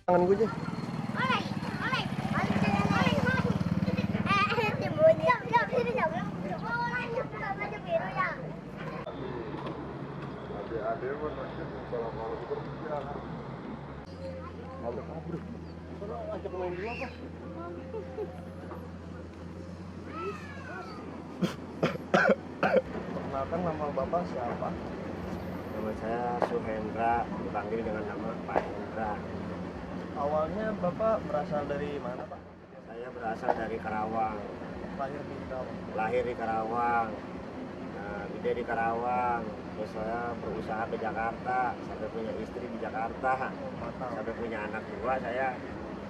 Tangan gue aja. Adik-adik pun nanti kalau mau bekerja. Kabur. Sono ajak main dulu apa? Perkenalkan, nama Bapak siapa? Nama saya Suhendra, dipanggil dengan nama Pak Hendra. Awalnya Bapak berasal dari mana, Pak? Saya berasal dari Karawang, Lahir di Karawang. lahir di Karawang, gede di Karawang. Terus saya berusaha ke Jakarta, sampai punya istri di Jakarta, Mantap. sampai punya anak dua. Saya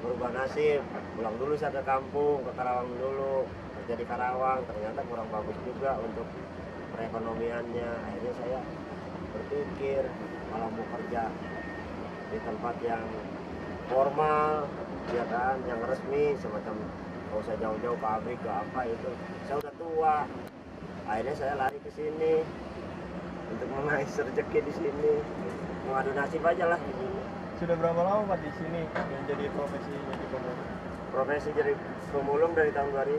berubah nasib, pulang dulu saya ke kampung, ke Karawang dulu, kerja di Karawang. Ternyata kurang bagus juga untuk perekonomiannya. Akhirnya saya berpikir kalau mau kerja di tempat yang formal, ya kan, yang resmi, semacam nggak usah jauh-jauh pabrik ke apa itu. Saya udah tua, akhirnya saya lari ke sini untuk mengais rezeki di sini, mengadu nasib aja lah di sini. Sudah berapa lama Pak di sini yang jadi profesi jadi pemulung? Profesi jadi pemulung dari tahun 2000,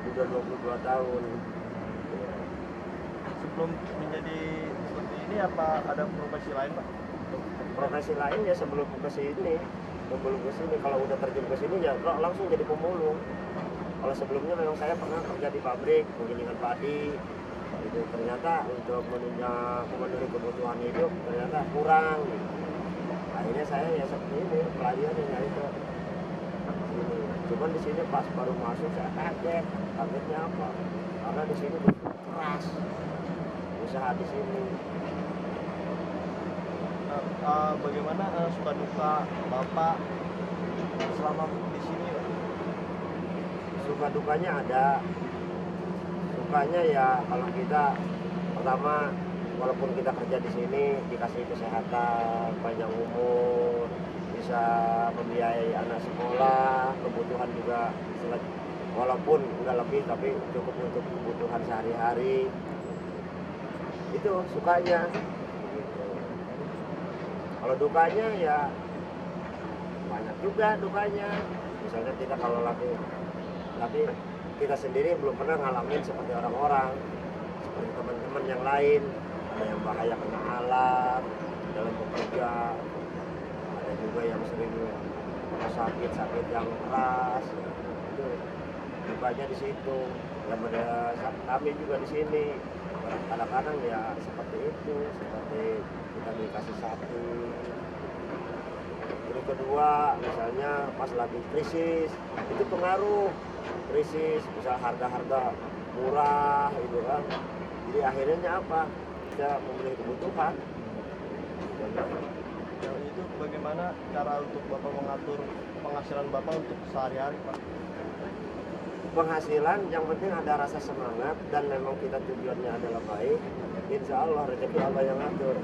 udah 22 tahun. Sebelum menjadi seperti ini apa ada profesi lain, Pak? Profesi lain ya sebelum ke sini, kalau udah terjun ke sini ya langsung jadi pemulung. Kalau sebelumnya memang saya pernah kerja di pabrik penggilingan padi, itu ternyata untuk memenuhi kebutuhan hidup ternyata kurang. Akhirnya saya ya seperti ini, pelariannya nyari ke sini. Cuman di sini pas baru masuk saya kagetnya apa? Karena di sini keras usaha di sini. Bagaimana suka duka Bapak selama di sini, Pak? Suka dukanya ada. Sukanya ya kalau kita pertama, walaupun kita kerja di sini dikasih kesehatan, panjang umur, bisa membiayai anak sekolah, kebutuhan juga walaupun nggak lebih tapi cukup untuk kebutuhan sehari-hari. Itu sukanya. Gitu. Kalau dukanya ya banyak juga dukanya. Misalnya kita kalau lagi, tapi kita sendiri belum pernah ngalamin seperti orang-orang, seperti teman-teman yang lain. Ada yang bahaya kena alat dalam bekerja, ada juga yang sering sakit yang keras. Itu dukanya di situ. Yang ada kami juga di sini. Kadang-kadang ya seperti itu, seperti kita dikasih sapi. Terus kedua, misalnya pas lagi krisis, itu pengaruh krisis, misal harga-harga murah gitu kan. Jadi akhirnya apa? Kita memenuhi kebutuhan. Yang itu bagaimana cara untuk Bapak mengatur penghasilan Bapak untuk sehari-hari, Pak? Penghasilan yang penting ada rasa semangat dan memang kita tujuannya adalah baik. Insya Allah rezeki Allah yang ngatur,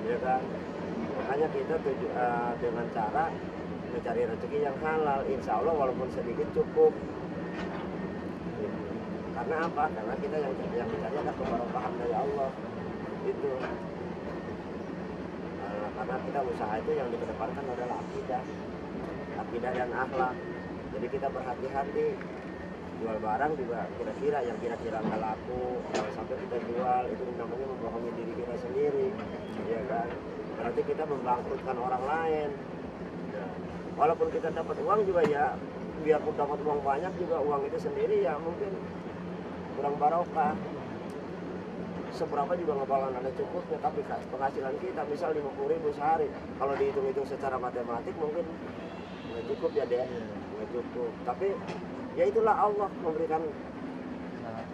ya kan. Makanya kita dengan cara mencari rezeki yang halal, insya Allah walaupun sedikit cukup. Karena apa? Karena kita yang mencari adalah keberkahan dari Allah. Itu. Karena kita usaha itu yang dikedepankan adalah akidah dan akhlak. Jadi kita berhati-hati. Jual barang juga kira-kira yang kira-kira nggak laku, kalau sampai kita jual itu namanya membohongi diri kita sendiri, ya kan? Berarti kita membangkrutkan orang lain. Nah, walaupun kita dapat uang juga ya, biarpun dapat uang banyak juga uang itu sendiri ya mungkin kurang barokah. Seberapa juga nggak bakalan ada cukupnya, tapi penghasilan kita misal 50.000 sehari, kalau dihitung-hitung secara matematik mungkin nggak cukup ya deh, nggak cukup. Tapi ya itulah Allah memberikan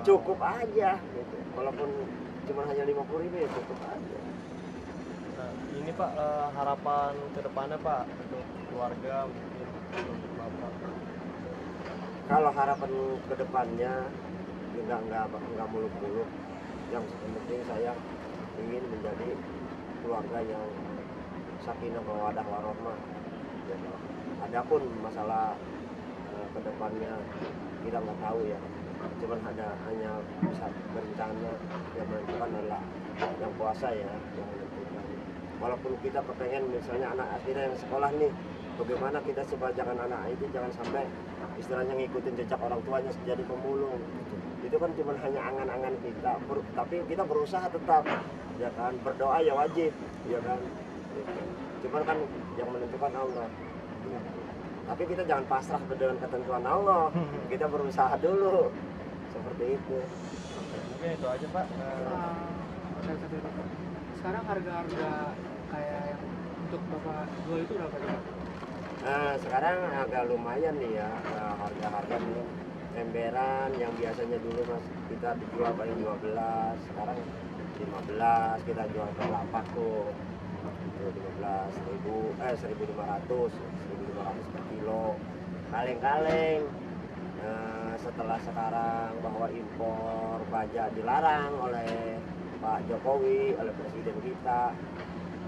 cukup aja gitu. Walaupun cuma hanya 50.000 ya cukup aja. Nah, ini Pak harapan ke depannya Pak untuk keluarga mungkin untuk Bapak. Kalau harapan ke depannya juga nggak muluk-muluk. Yang penting saya ingin menjadi keluarga yang sakinah mawaddah warahmah. Ya, adapun masalah ke depannya kita nggak tahu ya, cuman hanya bisa berencana. Yang menentukan adalah yang kuasa ya, yang menentukan. Walaupun kita kepengen misalnya anak kita yang sekolah nih bagaimana kita sebagai anak itu jangan sampai istilahnya ngikutin jejak orang tuanya jadi pemulung. Itu kan cuma hanya angan-angan kita, tapi kita berusaha tetap, ya kan, berdoa ya wajib, ya kan. Gitu. Cuman kan yang menentukan Allah. Tapi kita jangan pasrah dengan ketentuan Allah. Kita berusaha dulu. Seperti itu. Mungkin itu aja Pak. Sekarang harga-harga kayak yang untuk Bapak jual itu berapa sih, Pak? Nah, sekarang agak lumayan nih ya, harga-harga nih. Emberan yang biasanya dulu mas kita dijual paling 12, sekarang 15 kita jual ke lapak tuh. Itu 1.500 per kilo. Kaleng-kaleng. Setelah sekarang bahwa impor baja dilarang oleh Pak Jokowi, oleh Presiden kita,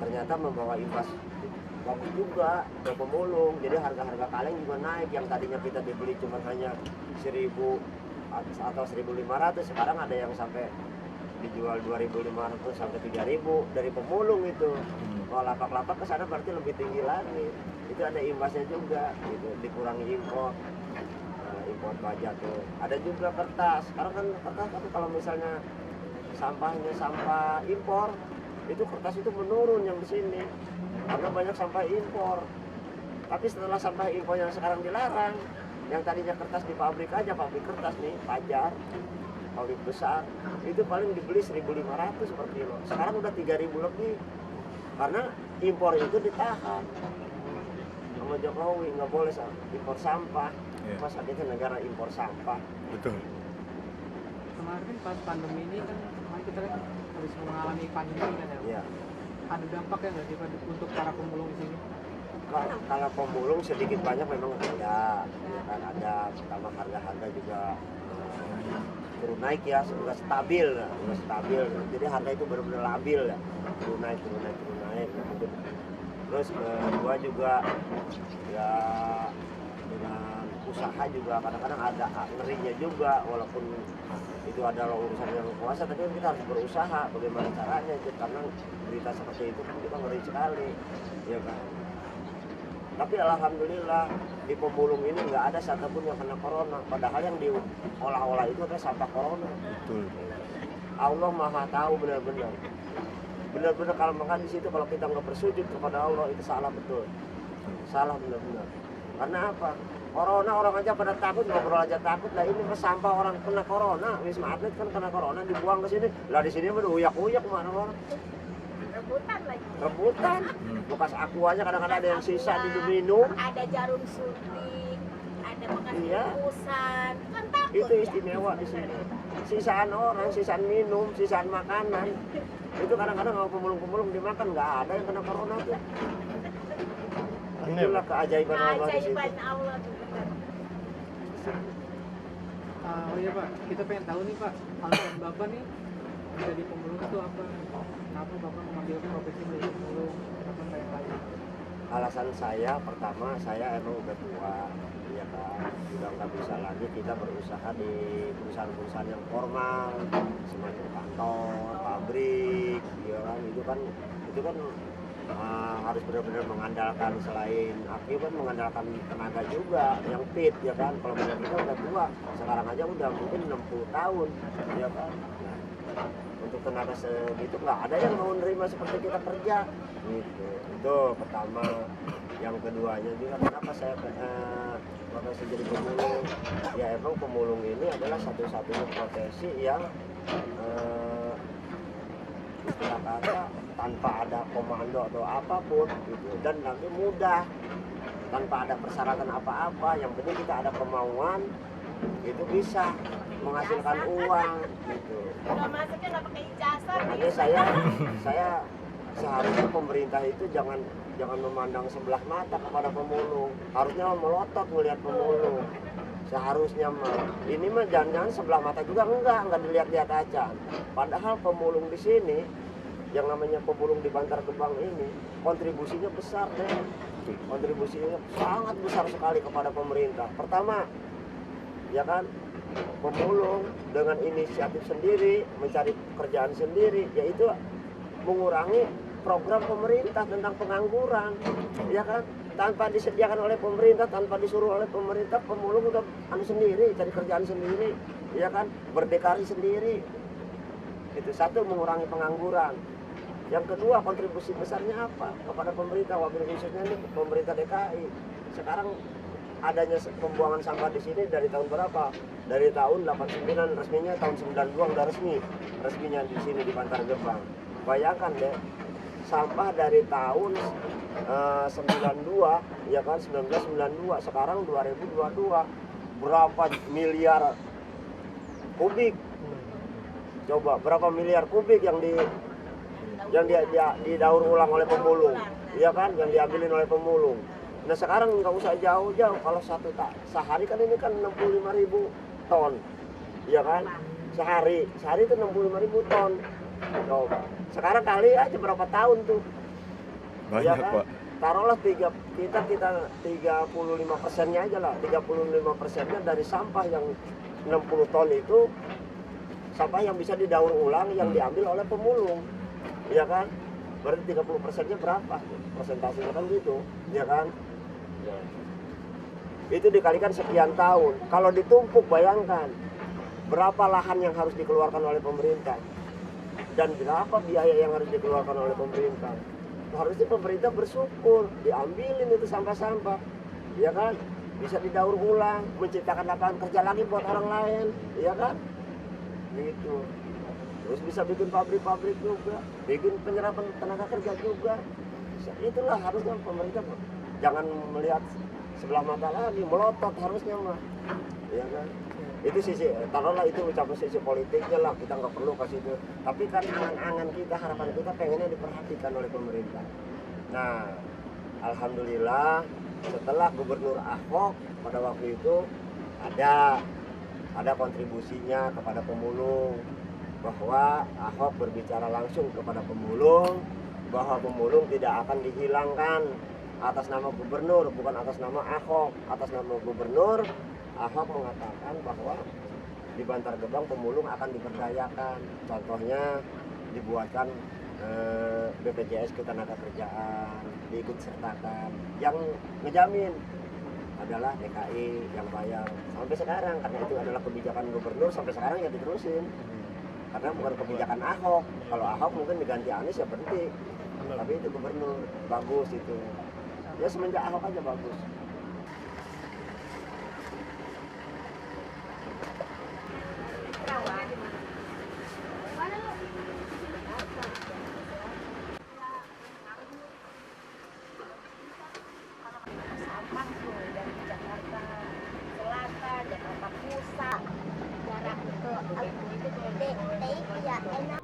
ternyata membawa imbas bagus juga ke pemulung. Jadi harga-harga kaleng juga naik, yang tadinya kita dibeli cuma hanya 1.000 atau 1.500, sekarang ada yang sampai dijual 2.500 sampai 3.000 dari pemulung itu. Kalau lapak-lapak ke sana berarti lebih tinggi lagi. Itu ada imbasnya juga gitu, dikurangi impor. Impor baja tuh. Ada juga kertas. Sekarang kan kertas, tapi kalau misalnya sampahnya sampah impor, itu kertas itu menurun yang di sini. Karena banyak sampah impor. Tapi setelah sampah impor yang sekarang dilarang, yang tadinya kertas di pabrik aja, pabrik kertas nih, Pajar, pabrik besar, itu paling dibeli 1.500 per kilo. Sekarang udah 3.000 lebih. Karena impor itu ditahan sama Jokowi, nggak boleh impor sampah. Masa kita negara impor sampah. Betul. Kemarin pas pandemi ini kan, kita kan habis mengalami pandemi kan ya. Iya. Ada dampaknya nggak sih Pak untuk para pemulung di sini? Kalau pemulung sedikit banyak memang ada, ya kan, ada. Pertama harga-harga juga turun naik ya, sudah stabil. Jadi harga itu benar-benar labil ya, turun naik. Terus kedua juga ya dengan usaha juga kadang-kadang ada ngerinya juga, walaupun itu adalah urusan yang kuasa, tapi kita harus berusaha bagaimana caranya itu, karena berita seperti itu kan kita ngeri sekali, ya kan. Tapi alhamdulillah di pemulung ini nggak ada satupun yang kena corona, padahal yang diolah-olah itu adalah sampah corona. Betul. Allah maha tahu benar-benar kalau makan di situ, kalau kita nggak bersujud kepada Allah itu salah betul, salah benar-benar. Karena apa? Corona orang aja pada takut, ngobrol aja takut. Lah ini sampah orang kena corona, Wisma Atlet kan kena corona, dibuang ke sini. Lah di sini mah uyak-uyak mana-mana. Rebutan lagi. Rebutan. Bekas aku aja kadang-kadang ada yang sisa diminum. Ada jarum suntik, ada bekas Iya. bungkusan. Kan takut Itu ya? istimewa di sini. Sisaan orang, sisaan minum, sisaan makanan. Itu kadang-kadang kalau pemulung-pemulung dimakan nggak ada yang kena corona tuh. Itulah keajaiban Allah di situ. Keajaiban Allah tuh benar. Oh iya Pak, kita pengen tahu nih Pak, alasan Bapak nih menjadi pemulung itu apa? Kenapa Bapak mengambil profesi menjadi pemulung? Kenapa pengen tahu? Alasan saya pertama, saya emang udah tua, ya kan, udah nggak bisa lagi kita berusaha di perusahaan-perusahaan yang formal, semacam kantor, pabrik, ya kan, itu kan harus benar-benar mengandalkan, selain aktif kan mengandalkan tenaga juga yang fit, ya kan. Kalau benar kita udah tua, sekarang aja udah mungkin 60 tahun, ya kan. Nah, untuk tenaga segitu nggak ada yang mau nerima seperti kita kerja, gitu. Itu pertama. Yang keduanya juga kenapa saya profesi jadi pemulung? Ya emang pemulung ini adalah satu-satunya profesi yang istilah kata tanpa ada komando atau apapun gitu, dan nanti mudah tanpa ada persyaratan apa-apa, yang penting kita ada kemauan, itu bisa menghasilkan uang gitu. Kalau masuknya nggak pakai ijazah. Makanya saya seharusnya pemerintah itu jangan memandang sebelah mata kepada pemulung, harusnya melotot melihat pemulung. Seharusnya ini mah jangan sebelah mata juga, enggak dilihat-lihat aja. Padahal pemulung di sini, yang namanya pemulung di Bantar Gebang ini, kontribusinya besar deh. Kontribusinya sangat besar sekali kepada pemerintah. Pertama, ya kan, pemulung dengan inisiatif sendiri, mencari pekerjaan sendiri, yaitu mengurangi program pemerintah tentang pengangguran, ya kan. tanpa disediakan oleh pemerintah, tanpa disuruh oleh pemerintah, pemulung udah sendiri, cari kerjaan sendiri, ya kan, berdikari sendiri. Itu satu, mengurangi pengangguran. Yang kedua, kontribusi besarnya apa kepada pemerintah, wabil khususnya ini pemerintah DKI. Sekarang adanya pembuangan sampah di sini dari tahun berapa? Dari tahun 89, resminya tahun 92 udah resminya di sini di Bantar Gebang. Bayangkan deh, sampah dari tahun 92, ya kan, 1992, sekarang 2022, berapa miliar kubik? Coba berapa miliar kubik yang didaur ulang oleh pemulung, ya kan, yang diambilin oleh pemulung. Nah sekarang nggak usah jauh-jauh, kalau sehari kan ini kan 65.000 ton, ya kan, sehari itu 65.000 ton. Coba sekarang kali aja berapa tahun tuh, Banyak, ya kan? Pak. Taruhlah kita 35%-nya aja lah, 35%-nya dari sampah yang 60 ton itu sampah yang bisa didaur ulang, yang diambil oleh pemulung, ya kan? Berarti 30%-nya berapa? Persentasenya kan gitu, ya kan? Ya. Itu dikalikan sekian tahun. Kalau ditumpuk, bayangkan berapa lahan yang harus dikeluarkan oleh pemerintah dan berapa biaya yang harus dikeluarkan oleh pemerintah. Harusnya pemerintah bersyukur diambilin itu sampah-sampah, ya kan? Bisa didaur ulang, menciptakan lapangan kerja lagi buat orang lain, ya kan? Gitu. Terus bisa bikin pabrik-pabrik juga, bikin penyerapan tenaga kerja juga. Itulah harusnya pemerintah jangan melihat sebelah mata lagi, melotot harusnya mah, ya kan? Itu sisi, taruhlah itu ucapan sisi politiknya lah, kita nggak perlu kasih itu. Tapi kan angan-angan kita, harapan kita pengennya diperhatikan oleh pemerintah. Nah, alhamdulillah setelah Gubernur Ahok pada waktu itu ada kontribusinya kepada pemulung, bahwa Ahok berbicara langsung kepada pemulung bahwa pemulung tidak akan dihilangkan atas nama gubernur, bukan atas nama Ahok. Atas nama gubernur, Ahok mengatakan bahwa di Bantar Gebang pemulung akan diberdayakan. Contohnya dibuatkan BPJS ketenagakerjaan, diikut sertakan. Yang ngejamin adalah DKI yang bayar sampai sekarang, karena itu adalah kebijakan gubernur sampai sekarang ya diterusin. Karena bukan kebijakan Ahok. Kalau Ahok mungkin diganti Anies ya berhenti. Tapi itu gubernur, bagus itu. Ya semenjak Ahok aja bagus. Sampah tuh dari Jakarta Selatan, Jakarta Pusat, jarak ke itu DKI ya enak.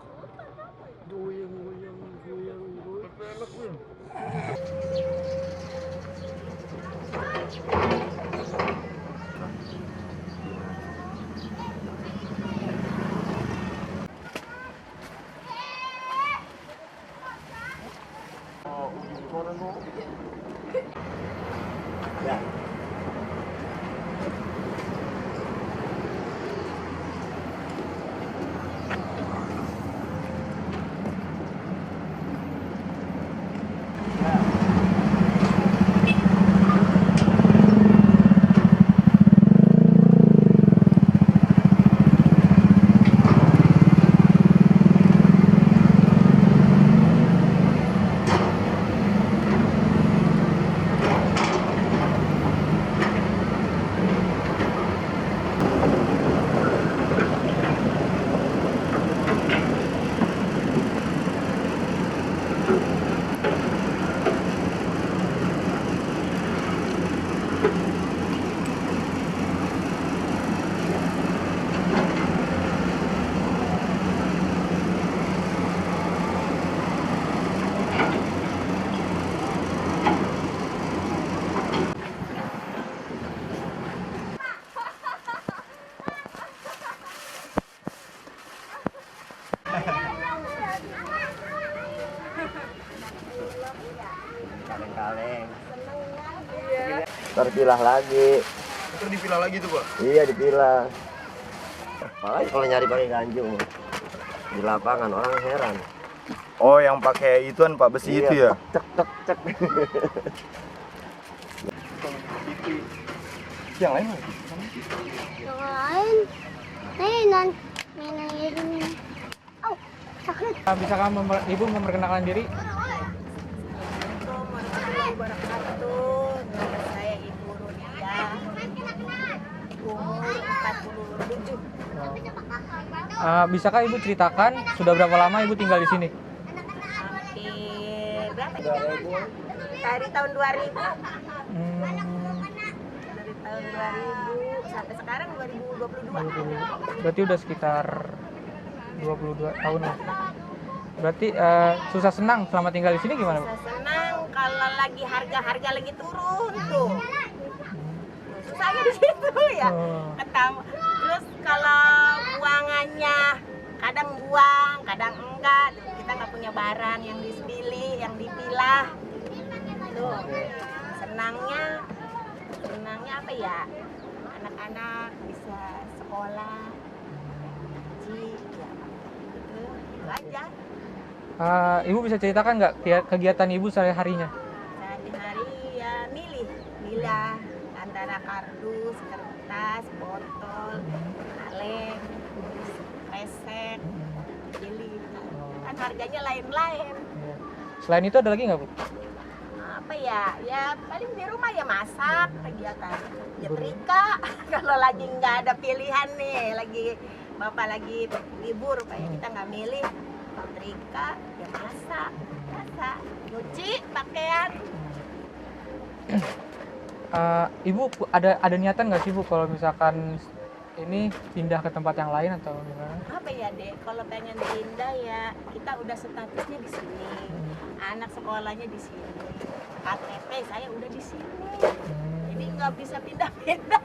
Ya. Kaleng-kaleng. Terpilah lagi. Terus dipilah lagi tuh, Pak. Iya dipilah. Apalagi kalau nyari pakai ganjung di lapangan orang heran. Oh, yang pakai ituan Pak, besi itu ya? Cek. Yang lain mana? Yang lain. Nih, may nangyayari. Oh, sakit. Bisakah Ibu memperkenalkan diri? Assalamualaikum warahmatullahi wabarakatuh. Nama saya Ibu Rudia, umur 47. Bisakah Ibu ceritakan sudah berapa lama Ibu tinggal di sini? Hampir berapa ya? Dari tahun 2000. Dari tahun 2000 sampai sekarang 2022. Berarti udah sekitar 22 tahun lah. Berarti susah senang selama tinggal di sini gimana, Bu? Saya senang kalau lagi harga lagi turun tuh. Susahnya di situ ya. Oh. Terus kalau buangannya kadang buang, kadang enggak. Kita nggak punya barang yang dipilih, yang dipilah. Tuh. Senangnya apa ya? Anak-anak bisa sekolah, ngaji, ya. Itu aja. Ibu bisa ceritakan nggak kegiatan Ibu sehari-harinya? Sehari-hari ya milah antara kardus, kertas, botol, kaleng, resek, pilih. Kan harganya lain-lain. Iya. Selain itu ada lagi nggak, Bu? Apa ya? Ya paling di rumah ya masak kegiatan. Nyetrika kalau lagi nggak ada pilihan nih, bapak lagi libur, kayak kita nggak milih. Nyetrika, ya masak, nyuci pakaian. Ibu ada niatan nggak sih, Bu, kalau misalkan ini pindah ke tempat yang lain atau gimana? Apa ya, Dek? Kalau pengen pindah ya kita udah statusnya di sini. Anak sekolahnya di sini. KTP saya udah di sini. Jadi nggak bisa pindah-pindah.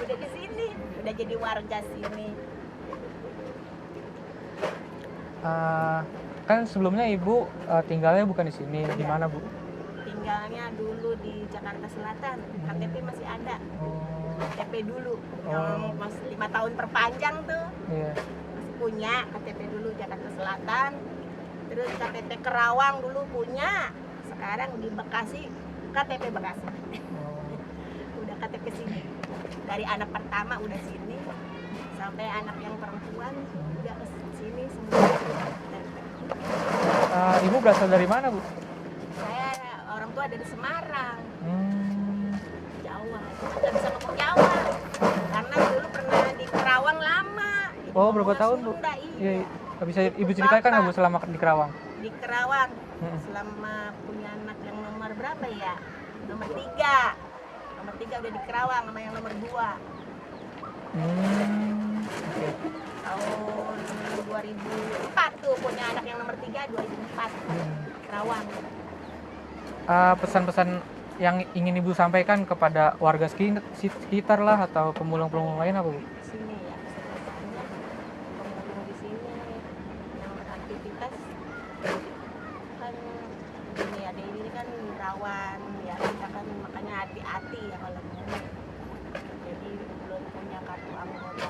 Udah di sini, udah jadi warga sini. Kan sebelumnya Ibu tinggalnya bukan di sini, di mana, Bu? Tinggalnya dulu di Jakarta Selatan. KTP masih ada. Oh, KTP dulu yang masih 5 tahun perpanjang tuh. iya. Masih punya KTP dulu Jakarta Selatan. Terus KTP Kerawang dulu punya. Sekarang di Bekasi KTP Bekasi. Udah KTP sini. Dari anak pertama udah sini sampai anak yang perempuan udah ke sini semua. Ibu berasal dari mana, Bu? Saya orang tua dari Semarang, Jawa. Nggak bisa ngomong Jawa karena dulu pernah di Kerawang lama. Jadi Oh, berapa ngomongnya tahun, Bu? Sunda, Iya, iya. bisa Ibu ceritakan nggak, Bu, selama di Kerawang? Di Kerawang Mm-mm. selama punya anak yang nomor berapa ya? Nomor 3 udah di Kerawang sama yang nomor 2 tahun 2004 tuh punya anak yang nomor 3 2004 Kerawang. Pesan-pesan yang ingin Ibu sampaikan kepada warga sekitar lah atau pemulung-pemulung lain apa, Bu? Di sini ya pesan-pesannya pemulung di sini yang aktivitas kan ini ada ini kan rawan ya, kita kan makanya hati-hati ya kalau mulung. Jadi belum punya kartu anggota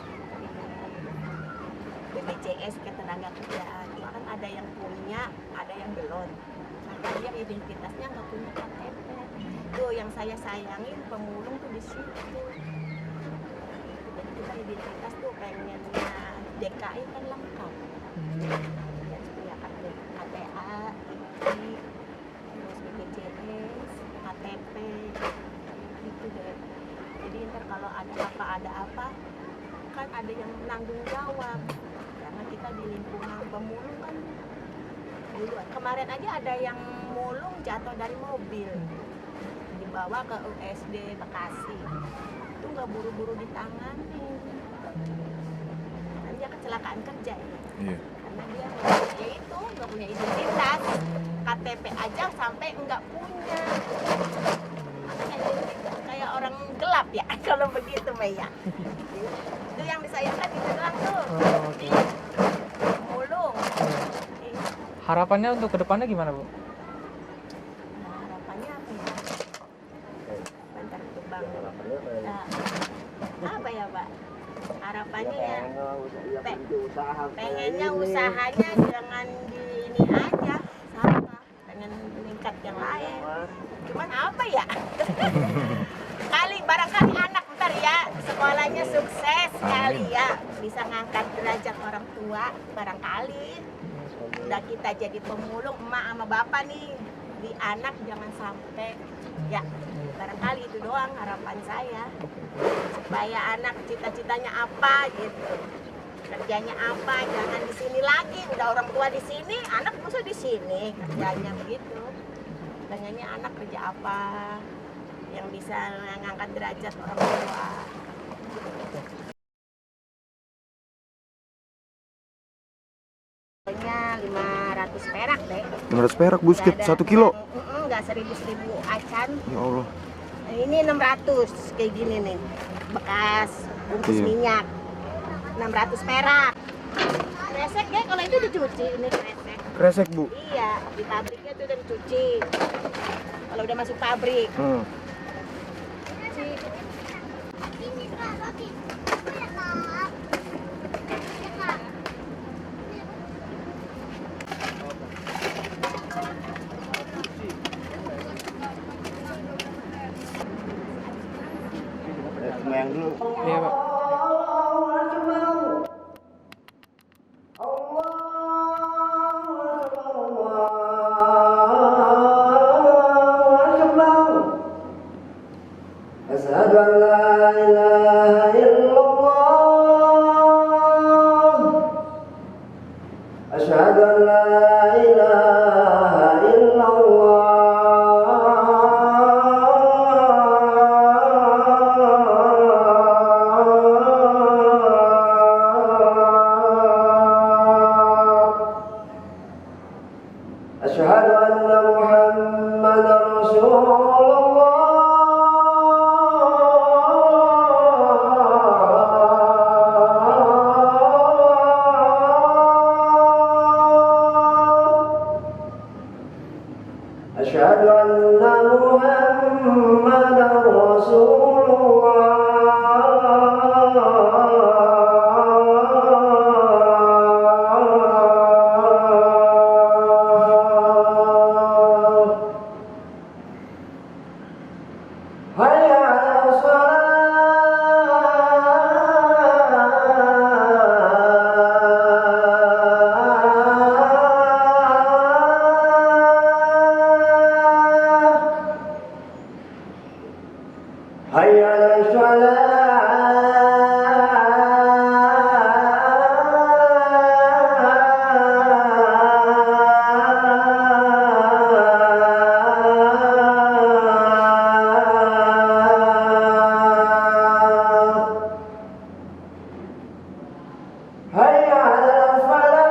BPJS ketenaga kerjaan, cuma kan ada yang punya, ada yang belum. Nah, dia identitasnya nggak punya KTP. Tuh yang saya sayangin pemulung tuh di situ. Jadi kita identitas tuh pengennya DKI kan lengkap. Ya, punya KTA, ID, terus BPJS, KTP, gitu deh. Jadi ntar kalau ada apa kan ada yang menanggung jawab. Karena kita di lingkungan pemulung kan dulu kemarin aja ada yang mulung jatuh dari mobil dibawa ke USD Bekasi, itu nggak buru-buru ditangani karena dia kecelakaan kerja ya. Iya. Karena dia nggak punya identitas, KTP aja sampai nggak punya. Makanya dia kayak orang gelap ya kalau begitu Mbak ya. Itu yang disayangkan itu doang tuh. Di mulung. Harapannya untuk kedepannya gimana, Bu? Nah, harapannya apa ya? Bentar tuh Bang. Nah, apa ya Pak? Harapannya ya pengennya usahanya jangan di ini aja sama, pengen meningkat yang lain. Cuman apa ya? Barangkali anak sekolahnya sukses kali ya, bisa ngangkat derajat orang tua barangkali. Udah kita jadi pemulung, emak sama bapak nih, di anak jangan sampai ya, barangkali itu doang harapan saya, supaya anak cita-citanya apa gitu, kerjanya apa, jangan di sini lagi. Udah orang tua di sini, anak musuh di sini kerjanya begitu. Pengennya anak kerja apa yang bisa ngangkat derajat orang tua. Harganya 500 perak deh. 500 perak busket 1 kilo. Enggak 1000 acan. Ya Allah. Ini 600 kayak gini nih. Bekas bungkus Iya. minyak. 600 perak. Kresek deh kalau itu dicuci, ini kresek. Kresek, Bu. Iya, di pabriknya tuh udah dicuci. Kalau udah masuk pabrik. Ini Kak, roti. Ya, Kak. Ya, Kak. Semayang dulu. Iya Pak. Asyhadu an la ilaha illallah. Asyhadu an la ilaha illallah. Asyhadu anna Muhammadar Rasulullah. Asyhadu anna Muhammadar Rasulullah. Hayya 'alas shalah. Hayya 'alas shalah. Hayya 'alal falah.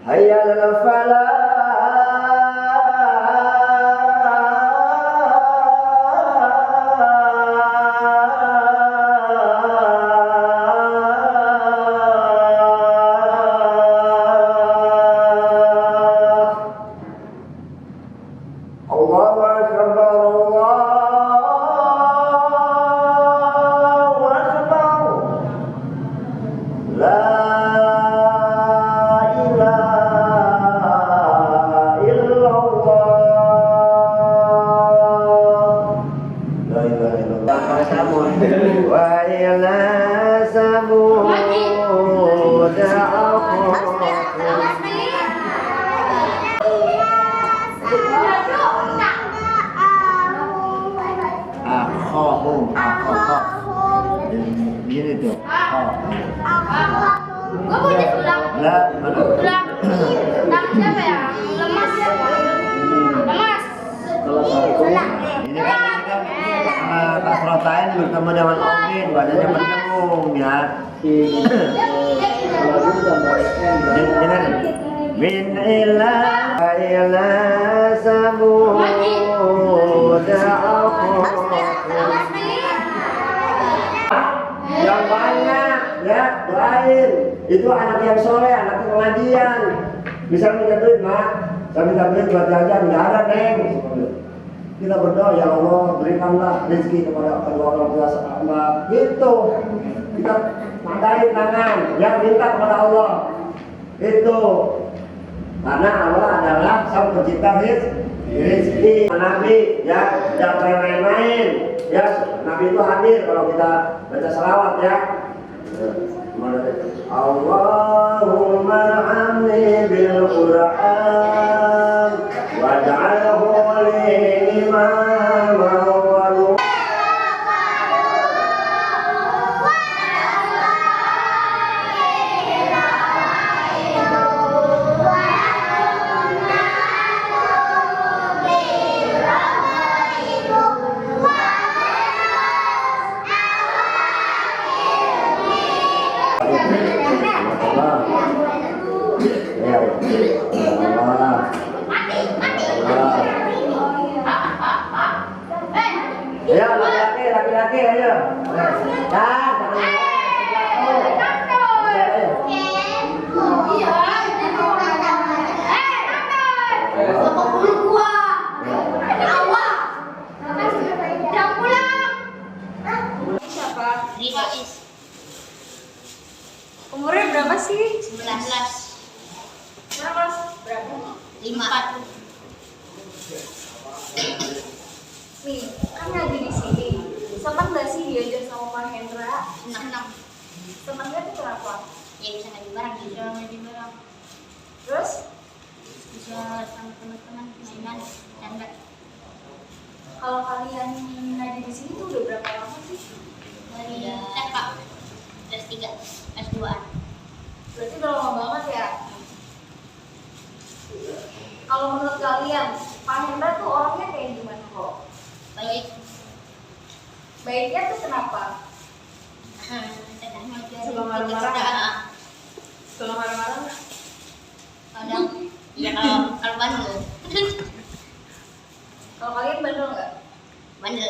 Hayya 'alal falah. Allahu akbar, Allahu akbar. La ilaha illallah. La ilaha illallah. Wa ila samud akhahum. Gini tuh. Gue punya tulang. La, mana? Tulang siapa ya? Lemas. Lemas. Ini kan Pak Protain bertemu dengan Omin, badannya berdengung ya. Dengar. Min ila samud yang banyak ya, doain. Itu anak yang soleh, anak pengajian. Bisa minta duit, Mak. Saya minta duit buat jajan, nggak ada, Neng. Kita berdoa, ya Allah, berikanlah rezeki kepada kedua orang tua Mbak. Gitu. Kita madain tangan, ya minta kepada Allah. Itu. Karena Allah adalah sang pencipta rezeki. Rizki Nabi ya, jangan main-main ya. Nabi itu hadir kalau kita baca salawat ya. Allahumma arhamni bil Qur'an waj'alhu li imaman wa nuran. Ya, laki-laki ayo. Siapa? Rizis Umurnya berapa sih? 19 Berapa? Berapa? 54 Nih, kan lagi di sini. Senang nggak sih diajar sama Pak Hendra? senang Senangnya tuh kenapa? ya bisa ngaji bareng Terus? bisa sama teman-teman mainan canda. Kalau kalian ngaji di sini tuh udah berapa lama sih? Dari TK kelas 3 kelas 2an. Berarti udah lama banget ya. Kalau menurut kalian, Pak Hendra tuh orangnya kayak gimana kok? Baik. Baiknya tuh kenapa? Tengah ngajarin Suka marah-marah kita nggak? kerjaan. Kalau marah-marah nggak? Kadang ya kalau bandel Kalau kalian bandel nggak? bandel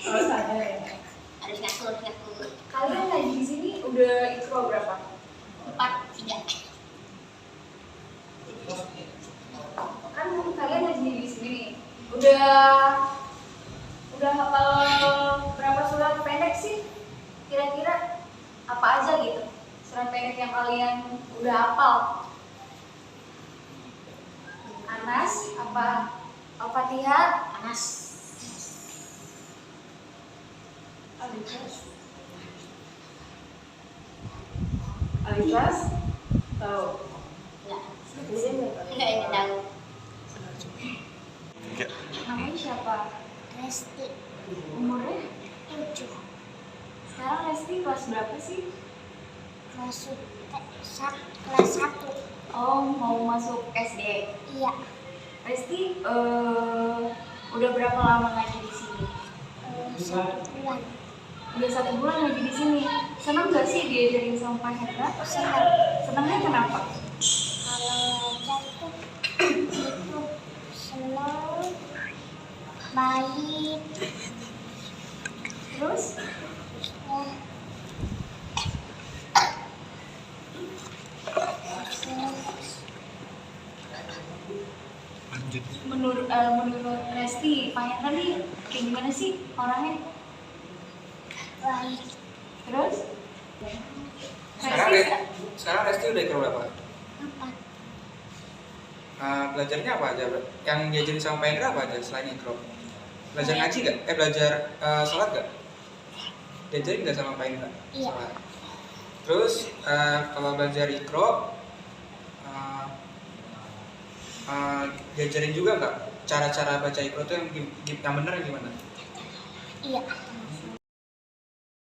Harus ada ya. harus ngaku. Kalian ngaji di sini udah ikro berapa? 4 3 Kan kalian ngaji di sini nih. Udah hafal berapa surat pendek sih? Kira-kira apa aja gitu? Surat pendek yang kalian udah hafal? Anas, apa Al-Fatihah? panas. Alikas tahu. Enggak ini tahu. Namanya siapa? Resti Umurnya? 7 Sekarang Resti kelas berapa sih? kelas 1. Oh, mau masuk SD. Iya. Resti udah berapa lama ngaji di sini? 1 bulan. Udah 1 bulan ngaji di sini. Senang nggak sih diajarin sama Pak Hendra? Senang. Senangnya kenapa? Kalau ngajar tuh itu senang, baik, Terus? ya. Menurut Resti, Pak Hendra nih kayak gimana sih orangnya? Baik. Terus? Sekarang Resti udah ikut berapa? 4. Belajarnya apa aja? Yang diajarin sama Pak Hendra apa aja selain ikro? Belajar ngaji nggak? Belajar sholat nggak? Diajarin nggak sama Pak Hendra? Iya. Sholat. Terus kalau belajar ikro, diajarin juga nggak cara-cara baca ikro tuh yang benar gimana? Iya.